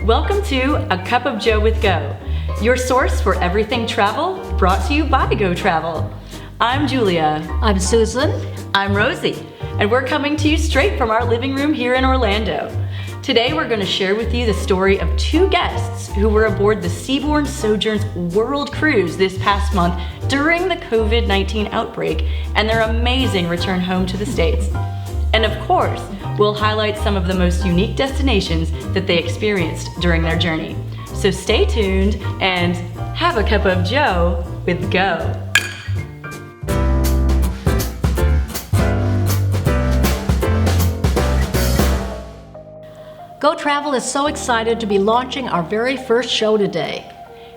Welcome to A Cup of Joe with Go, your source for everything travel, brought to you by Go Travel. I'm Julia. I'm Susan. I'm Rosie, and we're coming to you straight from our living room here in Orlando. Today we're going to share with you the story of two guests who were aboard the Seabourn Sojourn's World Cruise this past month during the COVID-19 outbreak and their amazing return home to the States. And of course, we'll highlight some of the most unique destinations that they experienced during their journey. So stay tuned and have a cup of Joe with Go. Go Travel is so excited to be launching our very first show today.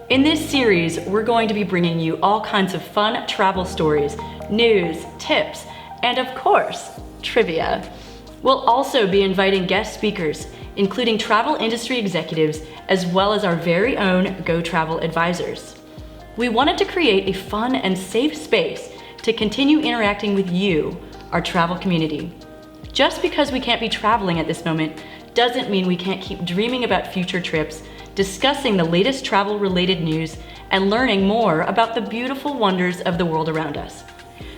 In this series, we're going to be bringing you all kinds of fun travel stories, news, tips, and of course, trivia. We'll also be inviting guest speakers, including travel industry executives, as well as our very own Go Travel advisors. We wanted to create a fun and safe space to continue interacting with you, our travel community. Just because we can't be traveling at this moment doesn't mean we can't keep dreaming about future trips, discussing the latest travel-related news, and learning more about the beautiful wonders of the world around us.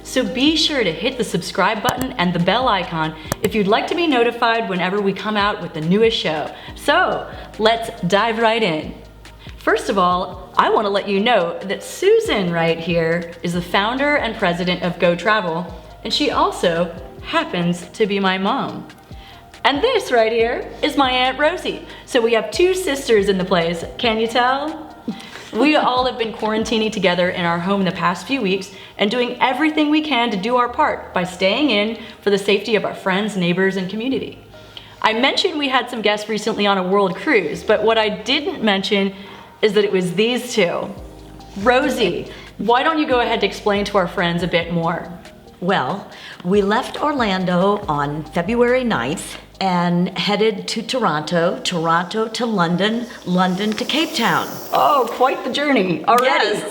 So be sure to hit the subscribe button and the bell icon if you'd like to be notified whenever we come out with the newest show. So let's dive right in. First of all, I want to let you know that Susan right here is the founder and president of Go Travel, and she also happens to be my mom. And this right here is my Aunt Rosie. So we have two sisters in the place. Can you tell? We all have been quarantining together in our home the past few weeks and doing everything we can to do our part by staying in for the safety of our friends, neighbors, and community. I mentioned we had some guests recently on a world cruise, but what I didn't mention is that it was these two. Rosie, why don't you go ahead to explain to our friends a bit more? Well, we left Orlando on February 9th and headed to Toronto, Toronto to London, London to Cape Town. Oh, quite the journey already.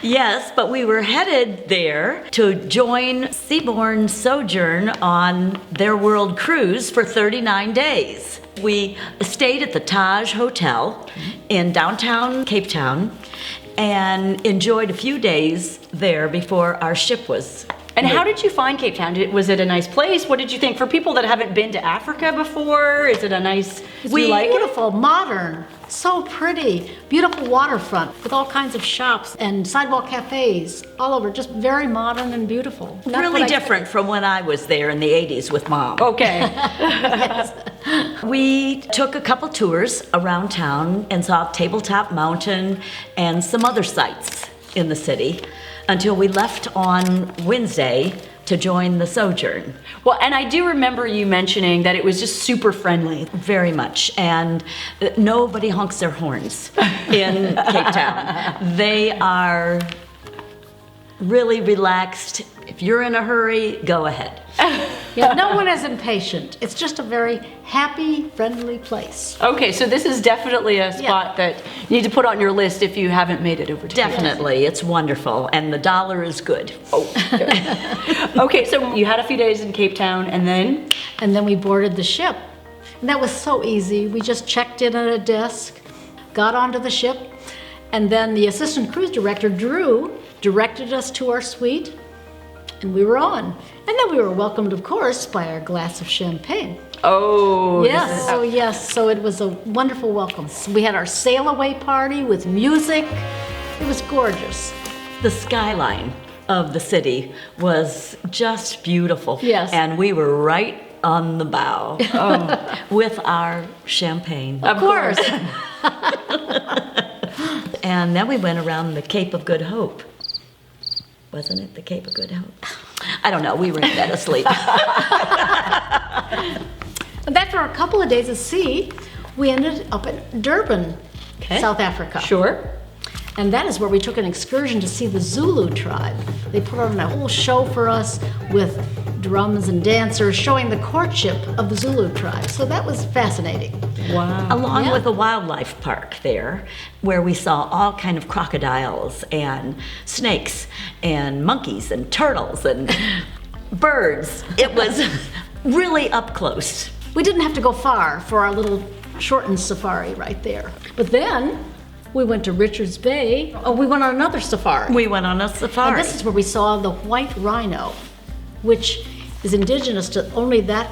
Yes, but we were headed there to join Seabourn Sojourn on their world cruise for 39 days. We stayed at the Taj Hotel in downtown Cape Town and enjoyed a few days there before our ship was. And how did you find Cape Town? Was it a nice place? What did you think? For people that haven't been to Africa before, is it a nice, We like beautiful, modern, so pretty, beautiful waterfront with all kinds of shops and sidewalk cafes all over, just very modern and beautiful. Really different from when I was there in the 80s with Mom. Okay. Yes. We took a couple tours around town and saw Tabletop Mountain and some other sites in the city until we left on Wednesday to join the Sojourn. Well, and I do remember you mentioning that it was just super friendly. Very much, and nobody honks their horns in Cape Town. They are really relaxed. If you're in a hurry, go ahead. Yeah, no one is impatient. It's just a very happy, friendly place. Okay, so this is definitely a spot that you need to put on your list if you haven't made it over to Cape Town. Definitely, it's wonderful, and the dollar is good. Okay, so you had a few days in Cape Town, and then? And then we boarded the ship. And that was so easy. We just checked in at a desk, got onto the ship, and then the assistant cruise director, Drew, directed us to our suite, and we were on. And then we were welcomed, of course, by our glass of champagne. Oh, Yes, so it was a wonderful welcome. We had our sail away party with music. It was gorgeous. The skyline of the city was just beautiful. Yes. And we were right on the bow with our champagne. Of course. And then we went around the Cape of Good Hope. Wasn't it the Cape of Good Hope? I don't know, we were in bed asleep. And after a couple of days at sea, we ended up in Durban, South Africa. Sure. And that is where we took an excursion to see the Zulu tribe. They put on a whole show for us with drums and dancers showing the courtship of the Zulu tribe. So that was fascinating. Wow. Along with a wildlife park there, where we saw all kind of crocodiles and snakes and monkeys and turtles and birds. It was really up close. We didn't have to go far for our little shortened safari right there. But then we went to Richards Bay. Oh, we went on another safari. We went on a safari. And this is where we saw the white rhino, which is indigenous to only that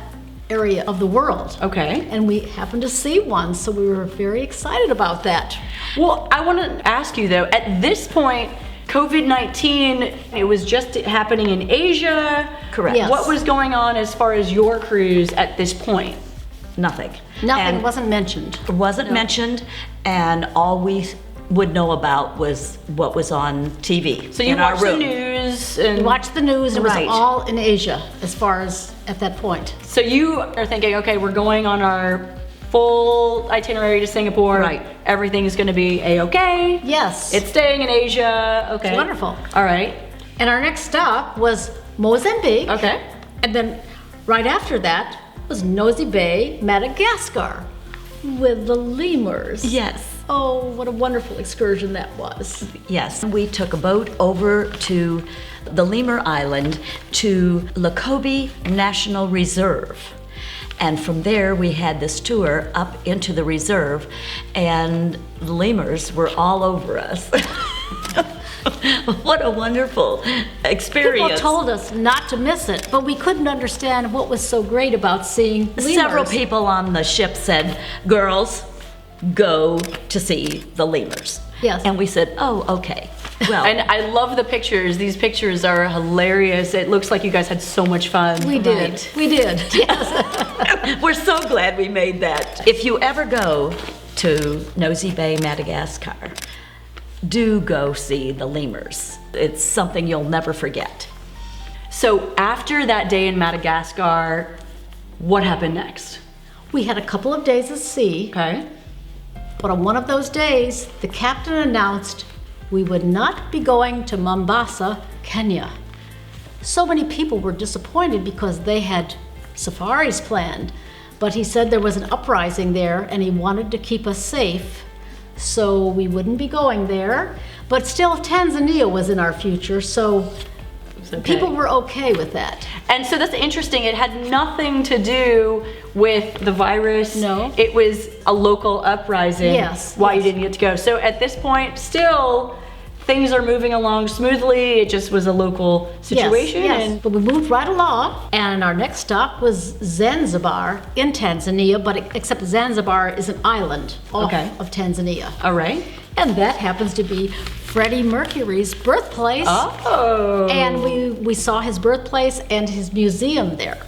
area of the world. Okay. And we happened to see one, so we were very excited about that. Well, I want to ask you though, at this point, COVID-19, it was just happening in Asia. Correct. Yes. What was going on as far as your cruise at this point? Nothing. Nothing And wasn't mentioned. wasn't mentioned, and all we would know about was what was on TV. So you in our watched the room. news and We watched the news, and it Right. was all in Asia as far as at that point. so you are thinking, okay, we're going on our full itinerary to Singapore. Right. Everything's going to be a-okay. Yes. It's staying in Asia. Okay. It's wonderful. All right. And our next stop was Mozambique. Okay. And then right after that was Nosy Bay, Madagascar, with the lemurs. Yes. Oh, what a wonderful excursion that was. Yes, we took a boat over to the Lemur Island to Lakobe National Reserve. And from there, we had this tour up into the reserve, and the lemurs were all over us. What a wonderful experience. People told us not to miss it, but we couldn't understand what was so great about seeing lemurs. Several people on the ship said, girls, go to see the lemurs. Yes. And we said, oh, okay. Well, And I love the pictures. These pictures are hilarious. It looks like you guys had so much fun. We did. Right. We did. Yes. we're so glad we made that. If you ever go to Nosy Bay, Madagascar, do go see the lemurs. It's something you'll never forget. So after that day in Madagascar, what happened next? We had a couple of days at sea, Okay. but on one of those days, the captain announced we would not be going to Mombasa, Kenya. So many people were disappointed because they had safaris planned, but he said there was an uprising there and he wanted to keep us safe, so we wouldn't be going there. But still, Tanzania was in our future, so people were okay with that. And so that's interesting. It had nothing to do with the virus. No. It was a local uprising. Yes, Why you yes. didn't get to go. So at this point, still, things are moving along smoothly. It just was a local situation. Yes, yes. And But we moved right along, and our next stop was Zanzibar in Tanzania, but except Zanzibar is an island off Okay. of Tanzania. all right. And that happens to be Freddie Mercury's birthplace. Oh. And we saw his birthplace and his museum there.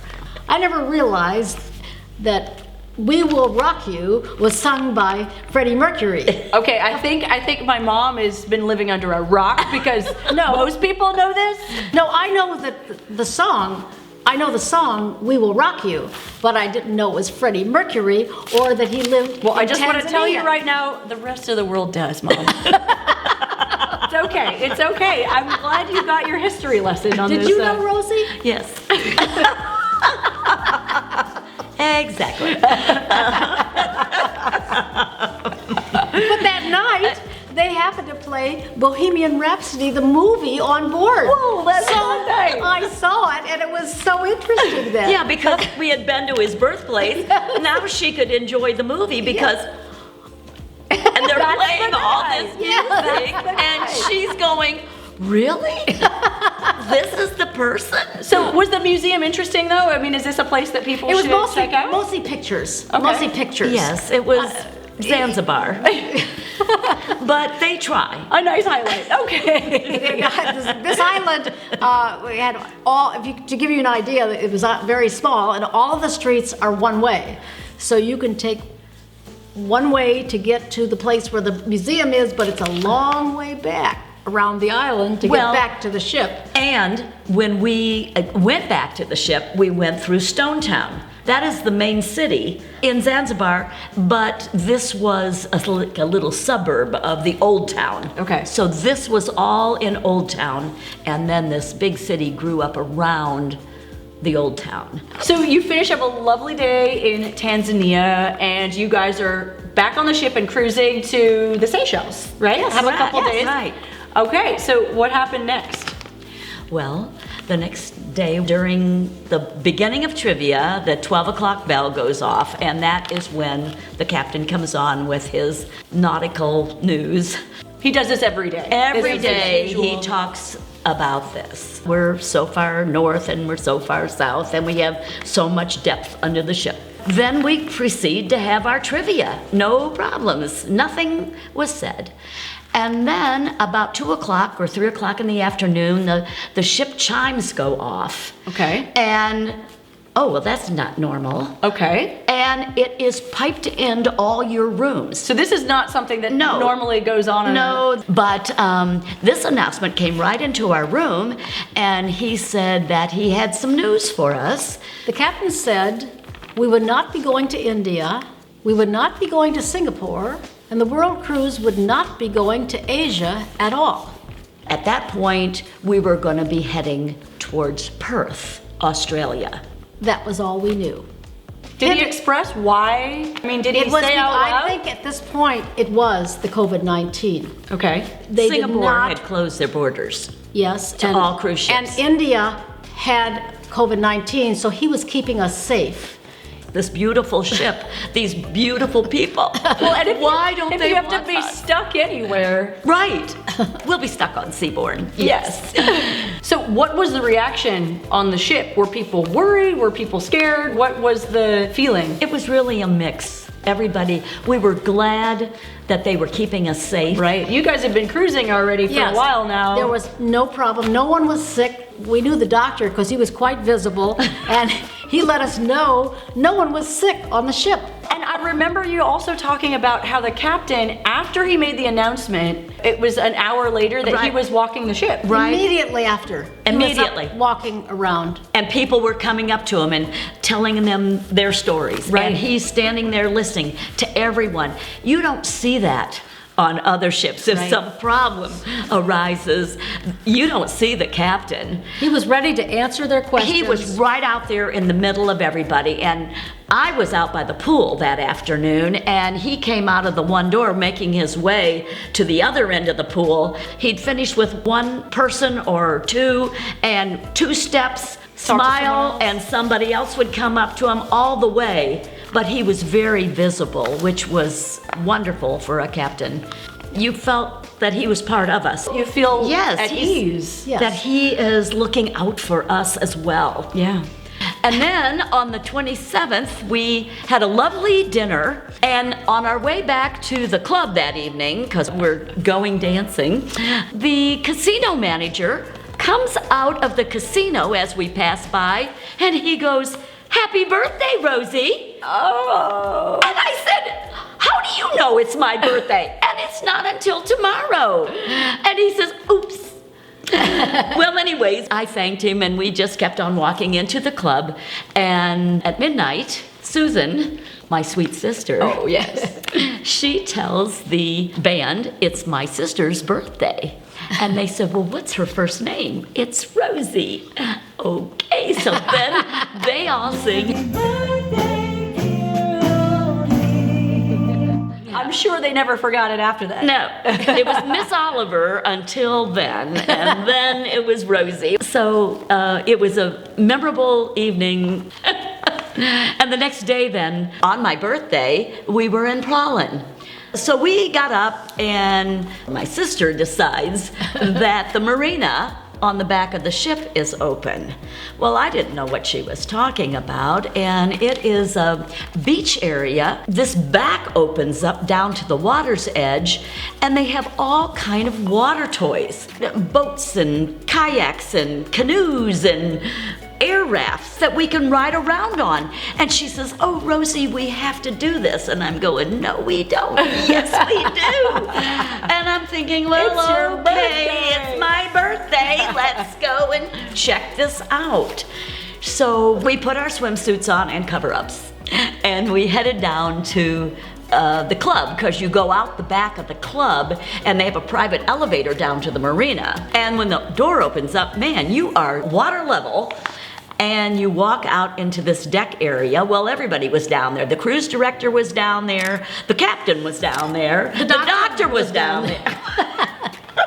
I never realized that "We Will Rock You" was sung by Freddie Mercury. Okay, I think my mom has been living under a rock because most people know this. No, I know that the song, I know the song "We Will Rock You," but I didn't know it was Freddie Mercury or that he lived Well, in I just want to tell you Tanzania. right now, the rest of the world does, Mom. It's okay. It's okay. I'm glad you got your history lesson on Did this. you know, Rosie? Yes. Exactly. But that night, they happened to play Bohemian Rhapsody, the movie, on board. Whoa, that's so nice. I saw it, and it was so interesting then. Yeah, because we had been to his birthplace. Now she could enjoy the movie because and they're That's playing the all guy. this Yes, music and she's going, really? This is the person? So was the museum interesting though? I mean, is this a place that people It was should check out? mostly pictures. Okay. Mostly pictures. Yes, it was Zanzibar. But they try. A nice highlight. Okay. This island, we had all, to give you an idea, it was very small, and all of the streets are one way. So you can take one way to get to the place where the museum is, but it's a long way back around the island to Well- get back to the ship. And when we went back to the ship, we went through Stone Town. That is the main city in Zanzibar, but this was like a little suburb of the Old Town. Okay. So this was all in Old Town, and then this big city grew up around the Old Town. So you finish up a lovely day in Tanzania, and you guys are back on the ship and cruising to the Seychelles, right? Yes, Have a right. couple Yes, days. right. Okay. So what happened next? Well, The next day, during the beginning of trivia, the 12 o'clock bell goes off, and that is when the captain comes on with his nautical news. He does this every day. Every day he talks about this. We're so far north and we're so far south, and we have so much depth under the ship. Then we proceed to have our trivia. No problems. Nothing was said. And then about 2 o'clock or 3 o'clock in the afternoon, the ship chimes go off. Okay. And, oh, well, that's not normal. Okay. And it is piped into all your rooms. So this is not something that normally goes on. No, but this announcement came right into our room, and he said that he had some news for us. The captain said we would not be going to India, we would not be going to Singapore, and the world cruise would not be going to Asia at all. At that point, we were going to be heading towards Perth, Australia. That was all we knew. Did he express why? I mean, did he say out loud? I think at this point it was the COVID-19. Okay. Singapore had closed their borders. Yes. To all cruise ships. And India had COVID-19, so he was keeping us safe. This beautiful ship, these beautiful people. Well, and why don't they have want to be us? stuck anywhere? Right. We'll be stuck on Seabourn. Yes. So what was the reaction on the ship? Were people worried? Were people scared? What was the feeling? It was really a mix. Everybody, we were glad that they were keeping us safe. Right. You guys have been cruising already for a while now. There was no problem. No one was sick. We knew the doctor because he was quite visible, and he let us know no one was sick on the ship. And I remember you also talking about how the captain, after he made the announcement, it was an hour later that he was walking the ship. Right. Immediately after. Immediately. He was up walking around. And people were coming up to him and telling them their stories. Right. And he's standing there listening to everyone. You don't see that on other ships. If some problem arises, you don't see the captain. He was ready to answer their questions. He was right out there in the middle of everybody. And I was out by the pool that afternoon, and he came out of the one door making his way to the other end of the pool. He'd finished with one person or two, and 2 steps, smile, and somebody else would come up to him all the way. But he was very visible, which was wonderful for a captain. You felt that he was part of us. You feel yes, at ease. Yes. That he is looking out for us as well. Yeah. And then on the 27th, we had a lovely dinner. And on our way back to the club that evening, because we're going dancing, the casino manager comes out of the casino as we pass by, and he goes, "Happy birthday, Rosie." Oh. And I said, "How do you know it's my birthday? And it's not until tomorrow." And he says, "Oops." Well, anyways, I thanked him, and we just kept on walking into the club. And at midnight, Susan, my sweet sister, Oh, yes. she tells the band it's my sister's birthday. And they said, "Well, what's her first name?" "It's Rosie." Okay, so then they all sing. I'm sure they never forgot it after that. No, it was Miss Oliver until then, and then it was Rosie. So it was a memorable evening. And the next day then, on my birthday, we were in Plowin. So we got up, and my sister decides that the marina on the back of the ship is open. Well, I didn't know what she was talking about, and it is a beach area. This back opens up down to the water's edge, and they have all kind of water toys, boats and kayaks and canoes and air rafts that we can ride around on. And she says, "Oh, Rosie, we have to do this." And I'm going, "No, we don't." "Yes, we do." And I'm thinking, well, It's your okay, birthday. it's my birthday. Let's go and check this out. So we put our swimsuits on and cover-ups, and we headed down to the club, because you go out the back of the club and they have a private elevator down to the marina. And when the door opens up, man, you are water level. And you walk out into this deck area. Well, everybody was down there. The cruise director was down there. The captain was down there. The doctor was down there.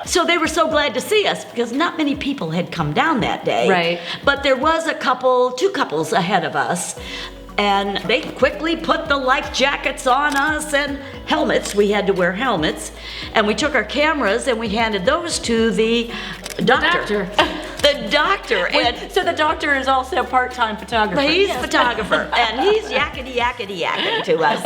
So they were so glad to see us because not many people had come down that day. Right. But there was two couples ahead of us. And they quickly put the life jackets on us and helmets. We had to wear helmets. And we took our cameras and we handed those to the doctor. The doctor. And So the doctor is also part-time photographer. he's a photographer. And he's yakety to us.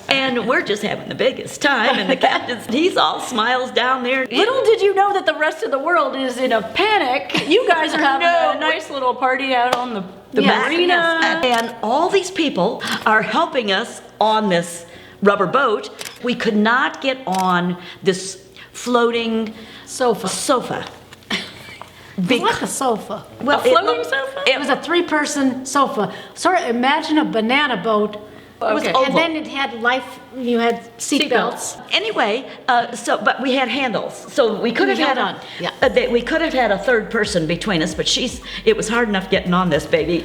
And we're just having the biggest time. And the captain, he's all smiles down there. Little did you know that the rest of the world is in a panic. You guys are having a nice little party out on the marina. And all these people are helping us on this rubber boat. We could not get on this floating sofa. It was like a sofa. Well, floating sofa? It was a 3-person sofa. Sort of imagine a banana boat. It was Okay. oval. And then it had you had seat belts. Anyway, but we had handles, so we could have had held on. Yeah. we could have had a third person between us, but it was hard enough getting on this baby.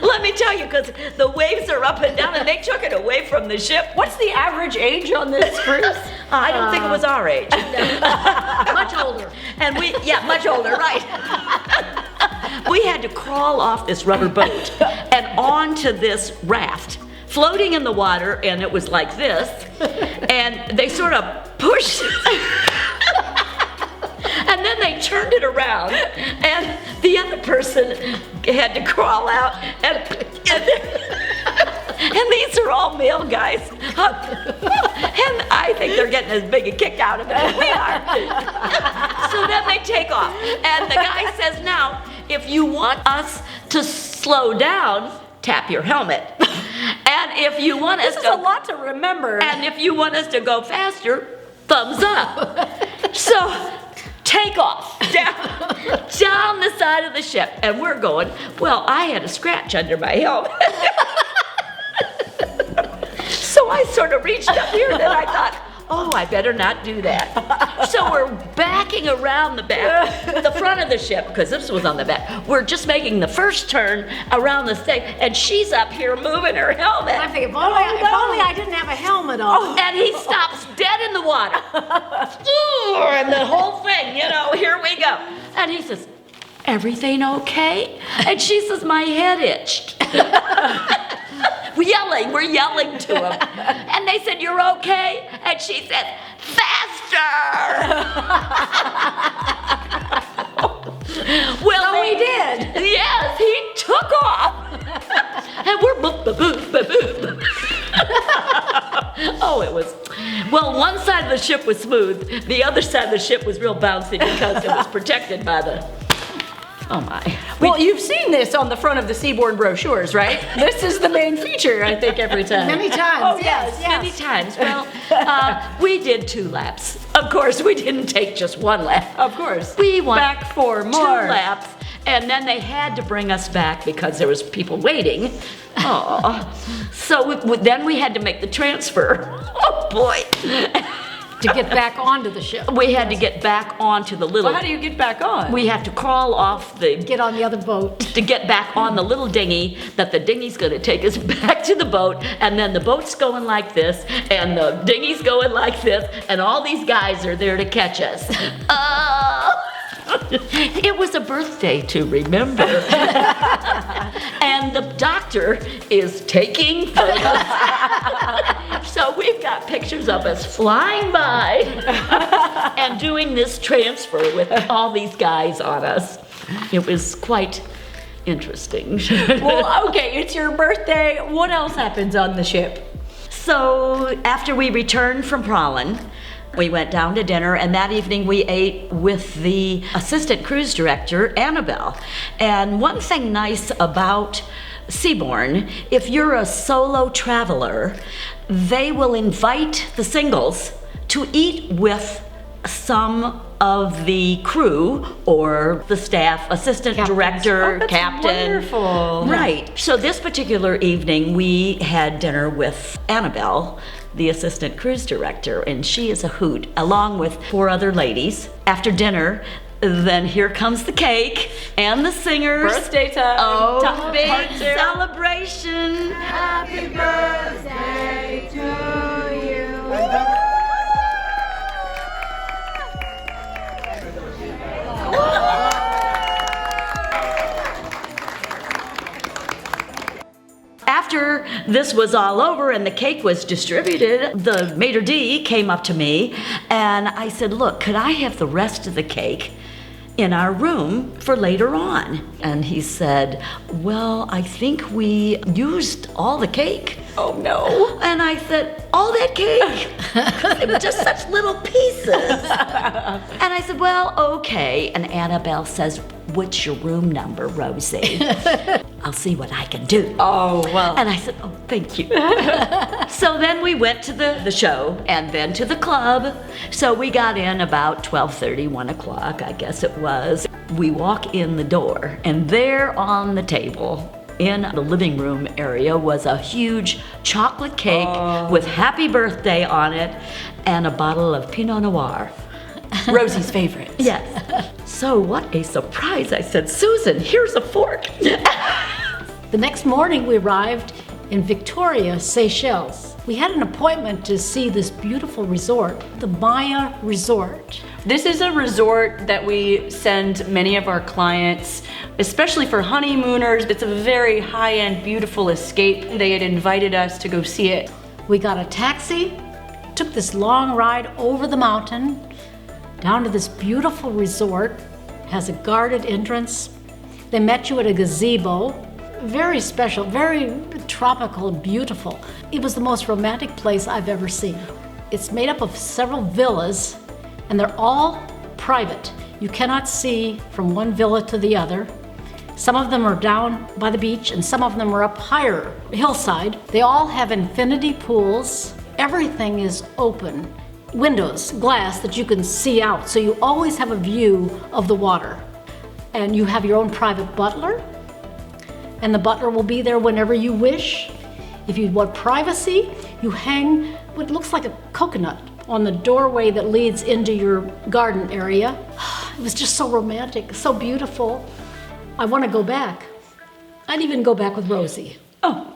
Let me tell you, because the waves are up and down, and they took it away from the ship. What's the average age on this cruise? I don't think it was our age. Much older. And much older, right. We had to crawl off this rubber boat and onto this raft, floating in the water, and it was like this, and they sort of pushed and then they turned it around, and the other person had to crawl out, and these are all male guys. And I think they're getting as big a kick out of it as we are. So then they take off. And the guy says, now, if you want us to slow down, tap your helmet. And if you want us This is a lot to remember. and if you want us to go faster, thumbs up. So take off down the side of the ship. And we're going, well, I had a scratch under my helmet. So I sort of reached up here and then I thought, oh, I better not do that. So we're backing around the front of the ship, because this was on the back. We're just making the first turn around the thing, and she's up here moving her helmet. I think if only I didn't have a helmet on. And he stops dead in the water. And the whole thing, here we go. And he says, everything okay? And she says, my head itched. We're yelling to him. And they said, you're okay? And she said, faster! Well, So he did. Yes, he took off. And we're boop, boop, boop, boop, boop. Oh, it was. Well, one side of the ship was smooth. The other side of the ship was real bouncy because it was protected by the. Oh my. Well, you've seen this on the front of the Seabourn brochures, right? This is the main feature, I think, every time. Many times. Oh, yes. Many times. Well, we did 2 laps. Of course, we didn't take just 1 lap. Of course. We went back for 2 more. laps, and then they had to bring us back because there was people waiting. Oh, so then we had to make the transfer. Oh boy. To get back onto the ship. We had to get back onto the little. Well, how do you get back on? We have to crawl off the. Get on the other boat. To get back on the little dinghy, that the dinghy's going to take us back to the boat, and then the boat's going like this, and the dinghy's going like this, and all these guys are there to catch us. It was a birthday to remember. And the doctor is taking photos. So we've got pictures of us flying by and doing this transfer with all these guys on us. It was quite interesting. Well, okay, it's your birthday. What else happens on the ship? So after we returned from Prahlen, we went down to dinner, and that evening we ate with the assistant cruise director, Annabelle. And one thing nice about Seabourn, if you're a solo traveler, they will invite the singles to eat with some of the crew or the staff, assistant director, Oh, that's captain. wonderful. Right. So this particular evening we had dinner with Annabelle, the assistant cruise director, and she is a hoot, along with 4 other ladies. After dinner, then here comes the cake and the singers. Birthday time. Oh, big Part 2. celebration. Happy birthday to you. this was all over and the cake was distributed, the maitre d' came up to me and I said, look, could I have the rest of the cake in our room for later on? And he said, well, I think we used all the cake. Oh no. And I said, all that cake? 'Cause it was just such little pieces. And I said, well, okay. And Annabelle says, what's your room number, Rosie? I'll see what I can do. Oh, well. And I said, oh, thank you. So then we went to the show and then to the club. So we got in about 12:30, 1 o'clock, I guess it was. We walk in the door and there on the table in the living room area was a huge chocolate cake with happy birthday on it and a bottle of Pinot Noir. Rosie's favorite. Yes. So what a surprise. I said, Susan, here's a fork. The next morning we arrived in Victoria, Seychelles. We had an appointment to see this beautiful resort, the Maya Resort. This is a resort that we send many of our clients, especially for honeymooners. It's a very high-end, beautiful escape. They had invited us to go see it. We got a taxi, took this long ride over the mountain, down to this beautiful resort, has a guarded entrance. They met you at a gazebo, very special, very tropical and beautiful. It was the most romantic place I've ever seen. It's made up of several villas and they're all private. You cannot see from one villa to the other. Some of them are down by the beach and some of them are up higher, hillside. They all have infinity pools. Everything is open. Windows, glass that you can see out, so you always have a view of the water. And you have your own private butler, and the butler will be there whenever you wish. If you want privacy, you hang what looks like a coconut on the doorway that leads into your garden area. It was just so romantic, so beautiful. I want to go back. I'd even go back with Rosie. Oh.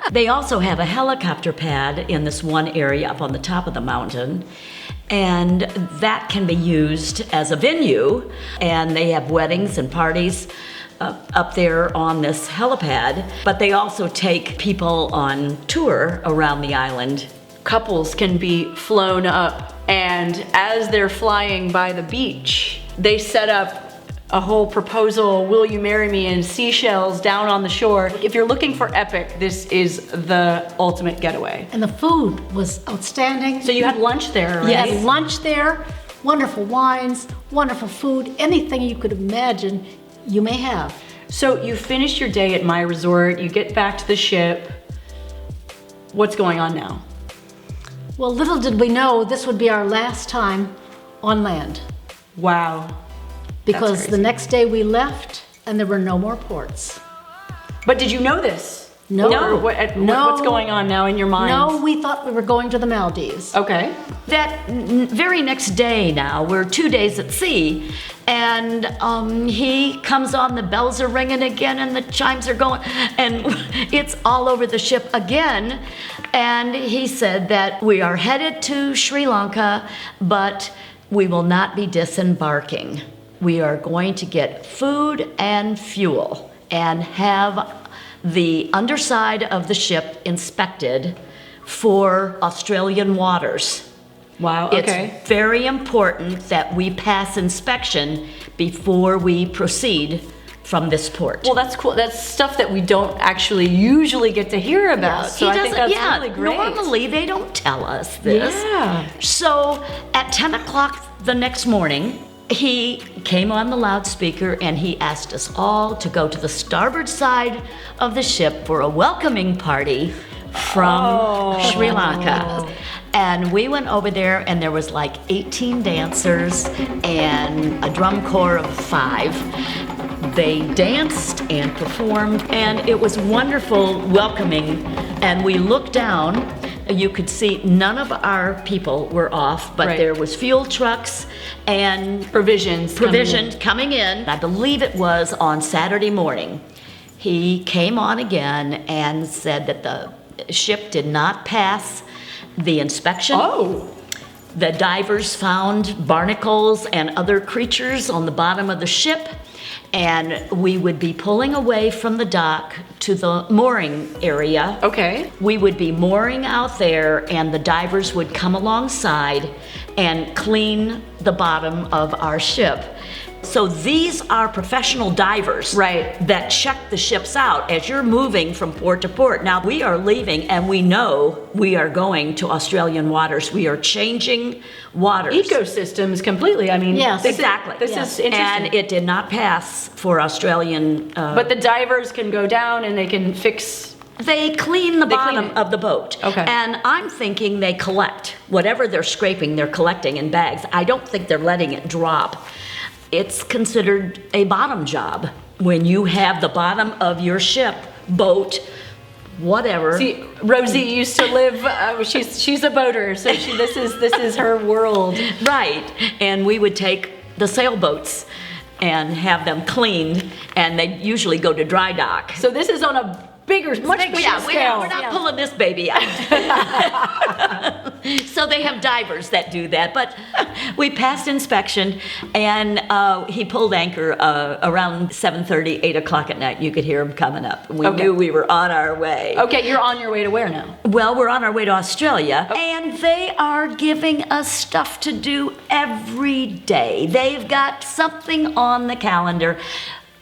They also have a helicopter pad in this one area up on the top of the mountain, and that can be used as a venue, and they have weddings and parties up there on this helipad, but they also take people on tour around the island. Couples can be flown up, and as they're flying by the beach, they set up a whole proposal, will you marry me, in Seychelles down on the shore. If you're looking for epic, this is the ultimate getaway. And the food was outstanding. So you had lunch there, right? You had lunch there, wonderful wines, wonderful food, anything you could imagine you may have. So you finish your day at my resort, you get back to the ship. What's going on now? Well, little did we know this would be our last time on land. Wow. Because crazy. the next day we left and there were no more ports. But did you know this? No. Or No. what's going on now in your mind? No, we thought we were going to the Maldives. Okay. That very next day now, we're 2 days at sea, and he comes on, the bells are ringing again and the chimes are going, and it's all over the ship again. And he said that we are headed to Sri Lanka, but we will not be disembarking. We are going to get food and fuel and have the underside of the ship inspected for Australian waters. Wow, okay. It's very important that we pass inspection before we proceed from this port. Well, that's cool. That's stuff that we don't actually usually get to hear about. Yes, So I think that's yeah, really great. normally they don't tell us this. Yeah. So at 10 o'clock the next morning, he came on the loudspeaker and he asked us all to go to the starboard side of the ship for a welcoming party from Sri Lanka. And we went over there and there was like 18 dancers and a drum corps of 5. They danced and performed and it was wonderful welcoming. And we looked down, you could see none of our people were off, but Right. there was fuel trucks and Provisions. coming in. I believe it was on Saturday morning. He came on again and said that the ship did not pass the inspection. Oh. The divers found barnacles and other creatures on the bottom of the ship, and we would be pulling away from the dock to the mooring area. Okay. We would be mooring out there, and the divers would come alongside and clean the bottom of our ship. So these are professional divers, Right. that check the ships out as you're moving from port to port. Now we are leaving, and we know we are going to Australian waters. We are changing waters. Ecosystems completely. I mean, Yes. Exactly. This is interesting. And it did not pass for Australian. But the divers can go down and they can fix. They clean the They clean bottom it. of the boat. Okay. And I'm thinking they collect. Whatever they're scraping, they're collecting in bags. I don't think they're letting it drop. It's considered a bottom job when you have the bottom of your ship, boat, whatever. See, Rosie used to live. She's a boater, so this is her world. Right. And we would take the sailboats and have them cleaned, and they usually go to dry dock. So this is on a much bigger scale. We're not pulling this baby out. So they have divers that do that. But we passed inspection, and he pulled anchor around 7:30, 8 o'clock at night. You could hear him coming up. We Okay. knew we were on our way. Okay, you're on your way to where now? Well, we're on our way to Australia, and they are giving us stuff to do every day. They've got something on the calendar.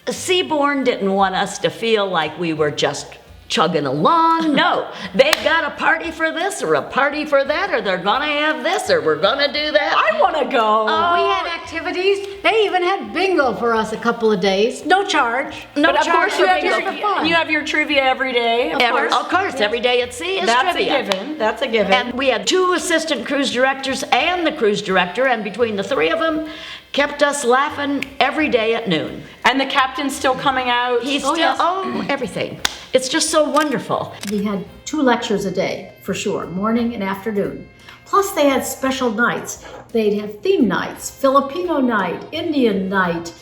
Seabourn didn't want us to feel like we were just chugging along. No, they've got a party for this or a party for that, or they're gonna have this or we're gonna do that. I want to go. We had activities. They even had bingo for us a couple of days. No charge. No But of charge course you for have bingo. your for fun. you have your trivia every day. Of course. Of course, every day at sea is That's trivia. a given. That's a given. And we had 2 assistant cruise directors and the cruise director, and between the 3 of them, kept us laughing every day at noon. And the captain's still coming out. He's Oh, still, yes. everything. It's just so wonderful. We had 2 lectures a day, for sure, morning and afternoon. Plus they had special nights. They'd have theme nights, Filipino night, Indian night,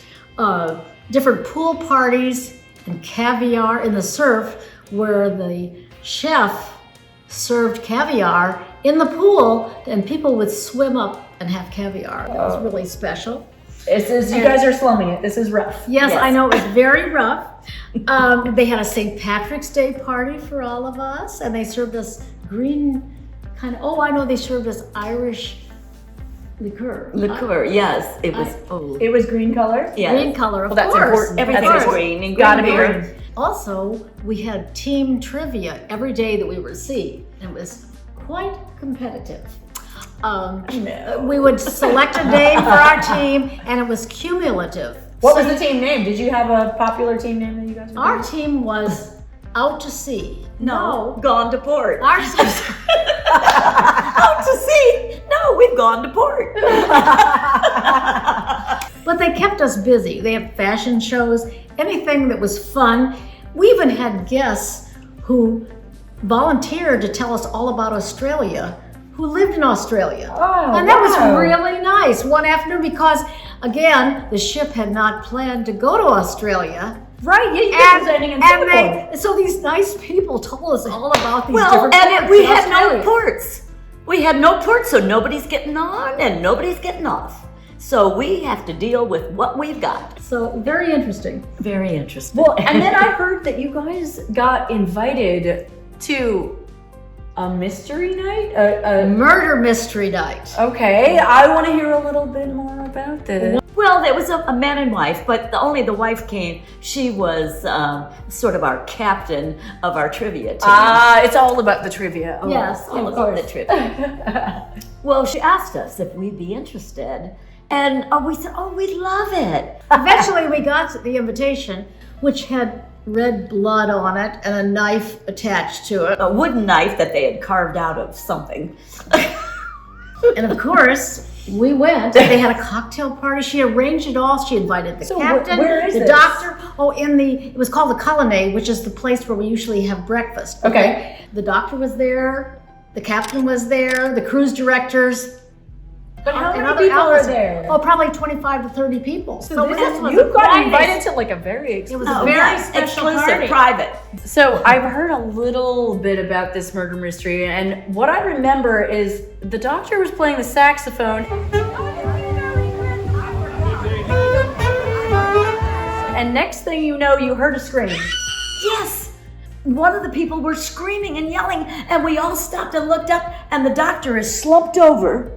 different pool parties, and caviar in the surf, where the chef served caviar in the pool, and people would swim up and have caviar. That was really special. You guys are slumming it. This is rough. Yes, Yes. I know, it was very rough. They had a St. Patrick's Day party for all of us, and they served us green they served us Irish liqueur. Liqueur, yes. It was, It was green color. yes. Green color, of Well, that's course. important. Everything That's was important. green and Gotta be green. green. Also, we had team trivia every day that we were at sea. It was quite competitive. We would select a day for our team, and it was cumulative. What was the team name? Did you have a popular team name that you guys were Our team was Out to Sea. Gone to port. Our Out to sea. No, we've gone to port. But they kept us busy. They had fashion shows, anything that was fun. We even had guests who volunteered to tell us all about Australia, who lived in Australia. Oh, and that was wow. really nice one afternoon because, again, the ship had not planned to go to Australia. Right, yeah, you guys were landing in Singapore. So these nice people told us all about these Well, different and parts we of had no Australia. ports. We had no ports, so nobody's getting on and nobody's getting off. So we have to deal with what we've got. So very interesting. Very interesting. Well, and then I heard that you guys got invited to a mystery night. Murder mystery night. Okay, I want to hear a little bit more about this. Well, there was a man and wife, but only the wife came. She was sort of our captain of our trivia team. It's all about the trivia. Oh, Yes, All of about course. the trivia. Well, she asked us if we'd be interested, and we said, "Oh, we'd love it." Eventually, we got the invitation, which had red blood on it and a knife attached to it. A wooden knife that they had carved out of something. And of course, we went. They had a cocktail party. She arranged it all. She invited the So captain, where is the this? doctor. It was called the Colonnade, which is the place where we usually have breakfast. Okay. The doctor was there. The captain was there. The cruise directors. But how and many other people are outlets. there? Oh, probably 25 to 30 people. So this was you got quite- invited to like a very It was exclusive. a very yes, special exclusive, party. private. So I've heard a little bit about this murder mystery, and what I remember is the doctor was playing the saxophone. And next thing you know, you heard a scream. Yes. one of the people were screaming and yelling, and we all stopped and looked up, and the doctor is slumped over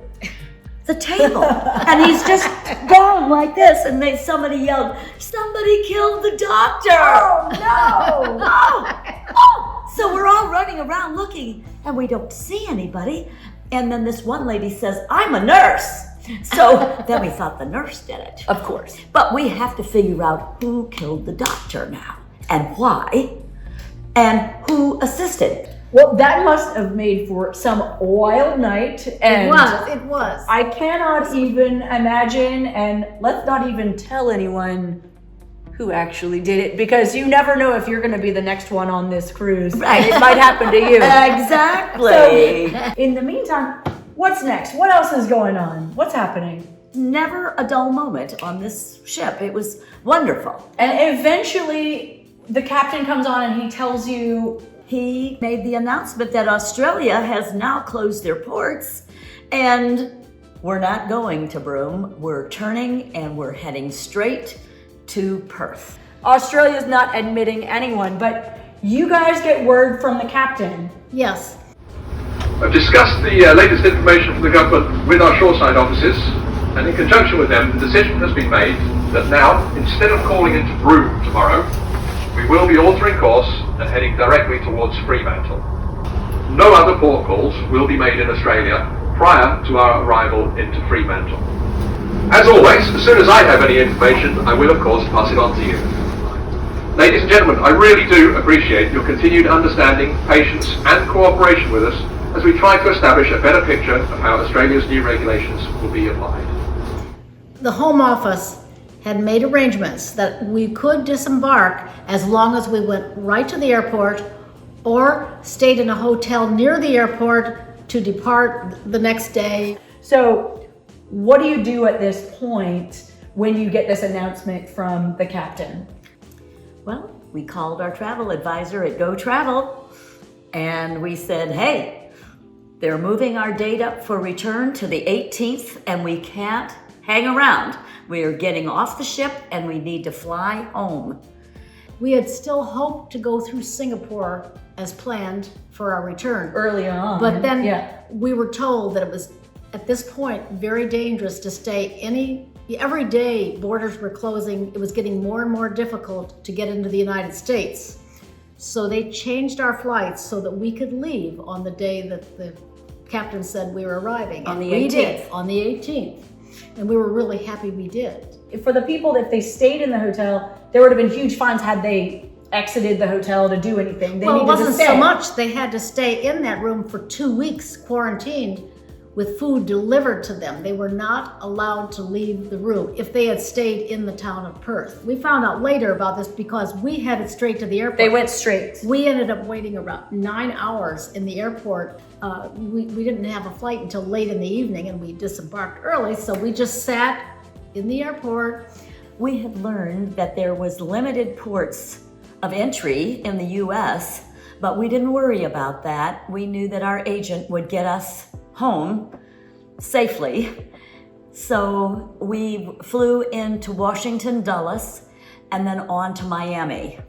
the table, and he's just gone like this, and somebody yelled, "Somebody killed the doctor!" Oh no! Oh! So we're all running around looking, and we don't see anybody. And then this one lady says, "I'm a nurse." So then we thought the nurse did it. Of course. But we have to figure out who killed the doctor now, and why, and who assisted. Well, that must have made for some wild night. And It was. I cannot even imagine, and let's not even tell anyone who actually did it, because you never know if you're going to be the next one on this cruise. Right. It might happen to you. Exactly. So, in the meantime, what's next? What else is going on? What's happening? Never a dull moment on this ship. It was wonderful. And eventually, the captain comes on and he tells you, He made the announcement that Australia has now closed their ports, and we're not going to Broome. We're turning and we're heading straight to Perth. Australia's not admitting anyone, but you guys get word from the captain. Yes. I've discussed the latest information from the government with our shoreside officers, and in conjunction with them, the decision has been made that now, instead of calling into Broome tomorrow, we will be altering course and heading directly towards Fremantle. No other port calls will be made in Australia prior to our arrival into Fremantle. As always, as soon as I have any information, I will of course pass it on to you. Ladies and gentlemen, I really do appreciate your continued understanding, patience and cooperation with us as we try to establish a better picture of how Australia's new regulations will be applied. The Home Office had made arrangements that we could disembark as long as we went right to the airport or stayed in a hotel near the airport to depart the next day. So, what do you do at this point when you get this announcement from the captain? Well, we called our travel advisor at Go Travel, and we said, hey, they're moving our date up for return to the 18th, and we can't hang around. We are getting off the ship, and we need to fly home. We had still hoped to go through Singapore as planned for our return. Early on. But then Yeah. we were told that it was, at this point, very dangerous to stay every day borders were closing. It was getting more and more difficult to get into the United States. So they changed our flights so that we could leave on the day that the captain said we were arriving. On And the we 18th. did, on the 18th. And we were really happy we did. For the people, if they stayed in the hotel, there would have been huge fines had they exited the hotel to do anything. They Well, it needed to wasn't stay. so much. They had to stay in that room for 2 weeks, quarantined, with food delivered to them. They were not allowed to leave the room if they had stayed in the town of Perth. We found out later about this because we headed straight to the airport. They went straight. We ended up waiting around 9 hours in the airport. We didn't have a flight until late in the evening, and we disembarked early, so we just sat in the airport. We had learned that there was limited ports of entry in the U.S., but we didn't worry about that. We knew that our agent would get us home safely. So we flew into Washington, Dulles, and then on to Miami.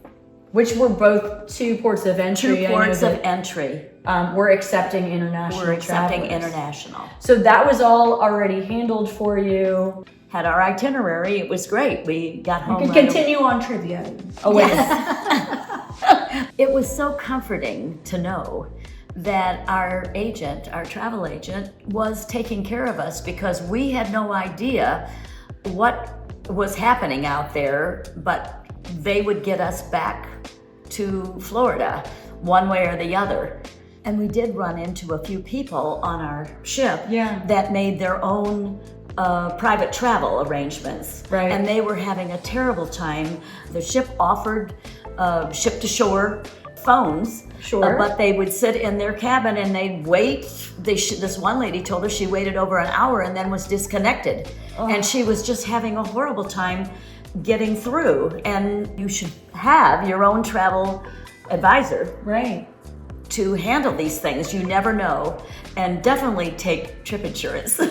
Which were both two ports of entry. Two ports I know of entry. that, we're accepting international We're accepting travelers. international. So that was all already handled for you. Had our itinerary, it was great. We got home. You can right continue on trivia. Oh, wait. It was so comforting to know that our agent, our travel agent, was taking care of us because we had no idea what was happening out there, but they would get us back to Florida one way or the other. And we did run into a few people on our ship that made their own private travel arrangements. Right. And they were having a terrible time. The ship offered ship-to-shore phones, but they would sit in their cabin and they'd wait. This one lady told us she waited over an hour and then was disconnected. And she was just having a horrible time getting through. And you should have your own travel advisor. Right. To handle these things. You never know. And definitely take trip insurance. Trip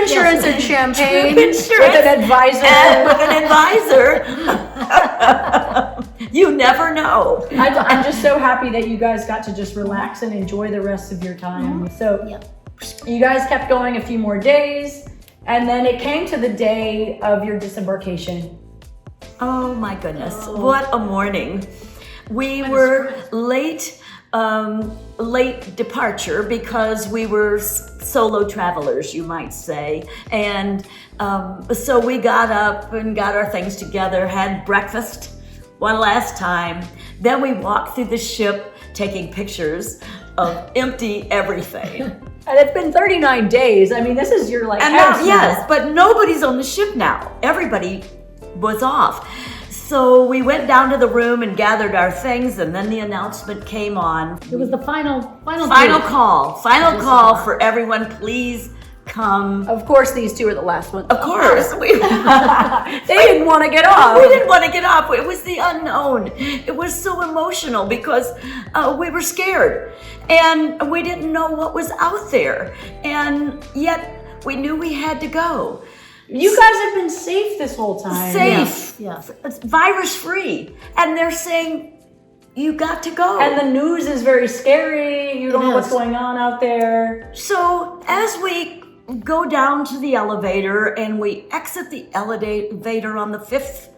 insurance and champagne Trip insurance with an advisor. And with an advisor. You never know. I'm just so happy that you guys got to just relax and enjoy the rest of your time. So you guys kept going a few more days, and then it came to the day of your disembarkation. Oh my goodness, what a morning. We were late departure because we were solo travelers, you might say. And so we got up and got our things together, had breakfast one last time. Then we walked through the ship taking pictures of empty everything. And it's been 39 days. I mean, this is your And now, yes, but nobody's on the ship now. Everybody was off. So we went down to the room and gathered our things, and then the announcement came on. It was the final call for everyone, please come. Of course, these two are the last ones. Of course. They didn't want to get off. We didn't want to get off. It was the unknown. It was so emotional because we were scared and we didn't know what was out there. And yet we knew we had to go. You guys have been safe this whole time. Safe. Yes. It's virus free. And they're saying, you got to go. And the news is very scary. You don't know what's is. going on out there. So as we go down to the elevator and we exit the elevator on the 5th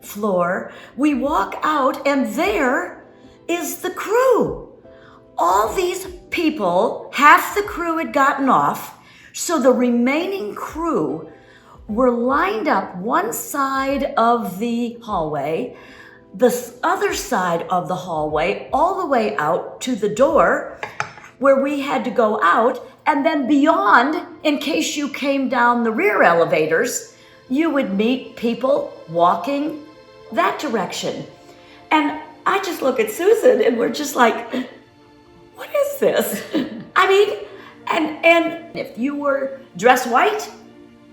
floor, we walk out and there is the crew. All these people, half the crew had gotten off, so the remaining crew were lined up one side of the hallway, the other side of the hallway, all the way out to the door where we had to go out. And then beyond, in case you came down the rear elevators, you would meet people walking that direction. And I just look at Susan and we're just like, what is this? I mean, and if you were dressed white,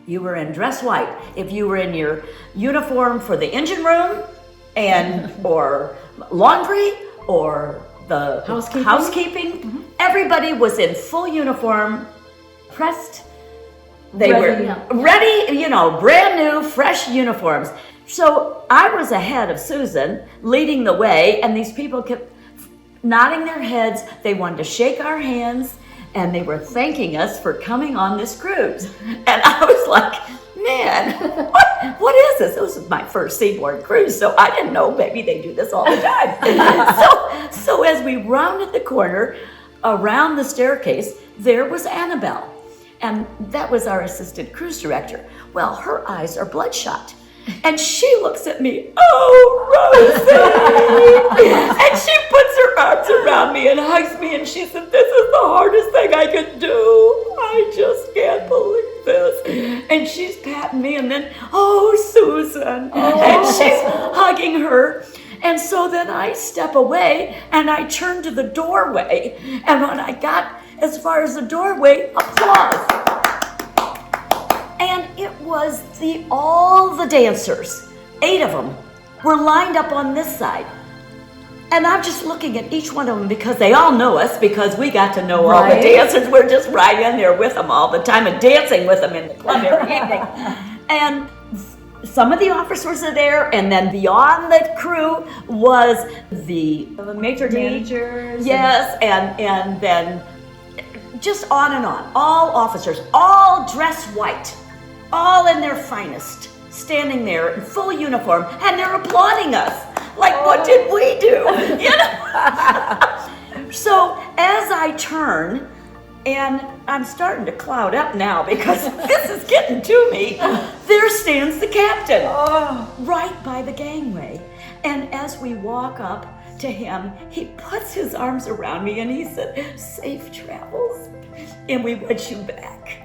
you were in dress white. If you were in your uniform for the engine room or laundry or the housekeeping, everybody was in full uniform, pressed. They were ready, brand new, fresh uniforms. So I was ahead of Susan, leading the way, and these people kept nodding their heads. They wanted to shake our hands, and they were thanking us for coming on this cruise. And I was like, man, what is this? This was my first Seabourn cruise, so I didn't know maybe they do this all the time. so as we rounded the corner around the staircase, there was Annabelle. And that was our assistant cruise director. Well, her eyes are bloodshot. And she looks at me, oh, Rosie! And she puts her arms around me and hugs me, and she said, this is the hardest thing I could do. I just can't believe this. And she's patting me, and then, oh, Susan. And she's hugging her. And so then I step away, and I turn to the doorway. And when I got as far as the doorway, applause. And it was all the dancers, 8 of them, were lined up on this side. And I'm just looking at each one of them because they all know us, because we got to know all the dancers. We're just right in there with them all the time and dancing with them in the club every evening. And some of the officers are there, and then beyond the crew was the maitre d'. Majors. Yes, and then just on and on. All officers, all dressed white, all in their finest, standing there in full uniform, and they're applauding us. Like, what did we do? So as I turn, and I'm starting to cloud up now because this is getting to me, there stands the captain right by the gangway. And as we walk up to him, he puts his arms around me and he said, safe travels, and we want you back.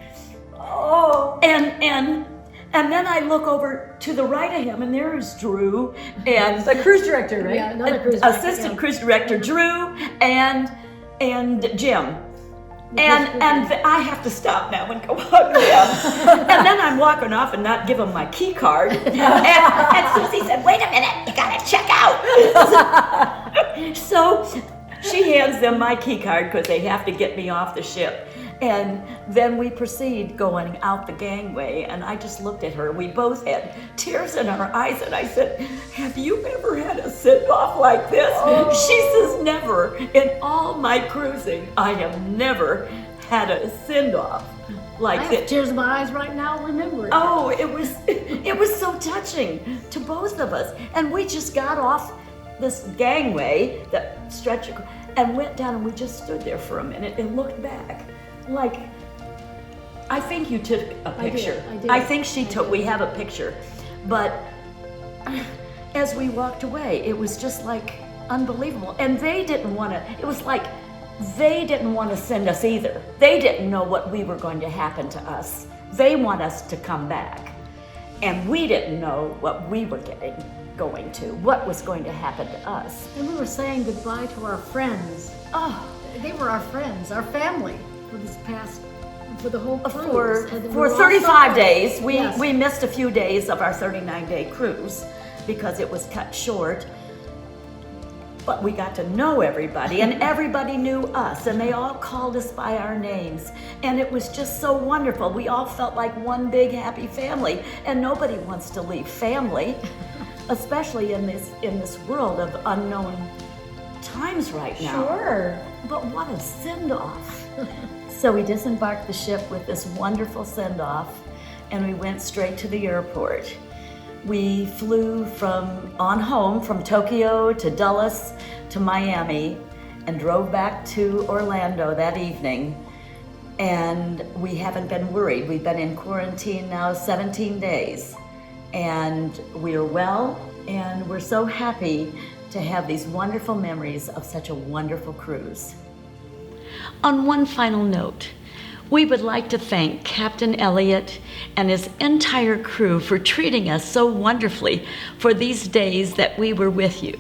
And then I look over to the right of him, and there's Drew and The cruise director, right? Yeah, another cruise director. assistant cruise director Drew and Jim. And I have to stop now and go hug them. And then I'm walking off and not give him my key card. And Susie said, wait a minute, you gotta check out. So she hands them my key card because they have to get me off the ship. And then we proceed going out the gangway, and I just looked at her. We both had tears in our eyes, and I said, have you ever had a send-off like this? She says, never. In all my cruising, I have never had a send-off like I have this. tears in my eyes right now remembering. Oh, it was so touching to both of us. And we just got off this gangway that stretched and went down, and we just stood there for a minute and looked back. Like, I think you took a picture. I did. I think she took, we have a picture. But as we walked away, it was just like unbelievable. And they didn't want to, it was like they didn't want to send us either. They didn't know what we were going to happen to us. They want us to come back. And we didn't know what we were going to, what was going to happen to us. And we were saying goodbye to our friends. Oh, They were our friends, our family for the whole cruise. And we for were all 35 so days. Yes. We missed a few days of our 39-day cruise because it was cut short. But we got to know everybody, and everybody knew us, and they all called us by our names. And it was just so wonderful. We all felt like one big happy family, and nobody wants to leave family, especially in this world of unknown times right now. Sure. But what a send-off. So we disembarked the ship with this wonderful send-off, and we went straight to the airport. We flew on home from Tokyo to Dulles to Miami and drove back to Orlando that evening. And we haven't been worried. We've been in quarantine now 17 days. And we are well, and we're so happy to have these wonderful memories of such a wonderful cruise. On one final note, we would like to thank Captain Elliott and his entire crew for treating us so wonderfully for these days that we were with you.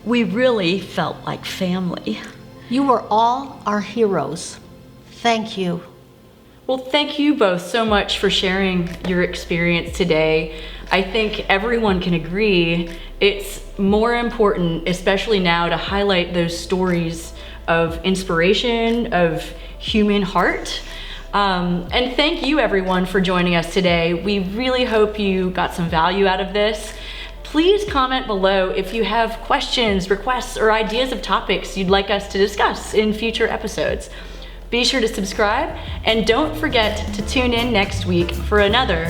We really felt like family. You were all our heroes. Thank you. Well, thank you both so much for sharing your experience today. I think everyone can agree it's more important, especially now, to highlight those stories of inspiration, of human heart. And thank you everyone for joining us today. We really hope you got some value out of this. Please comment below if you have questions, requests, or ideas of topics you'd like us to discuss in future episodes. Be sure to subscribe, and don't forget to tune in next week for another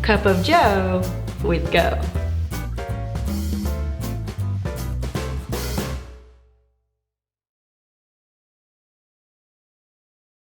Cup of Joe with Go.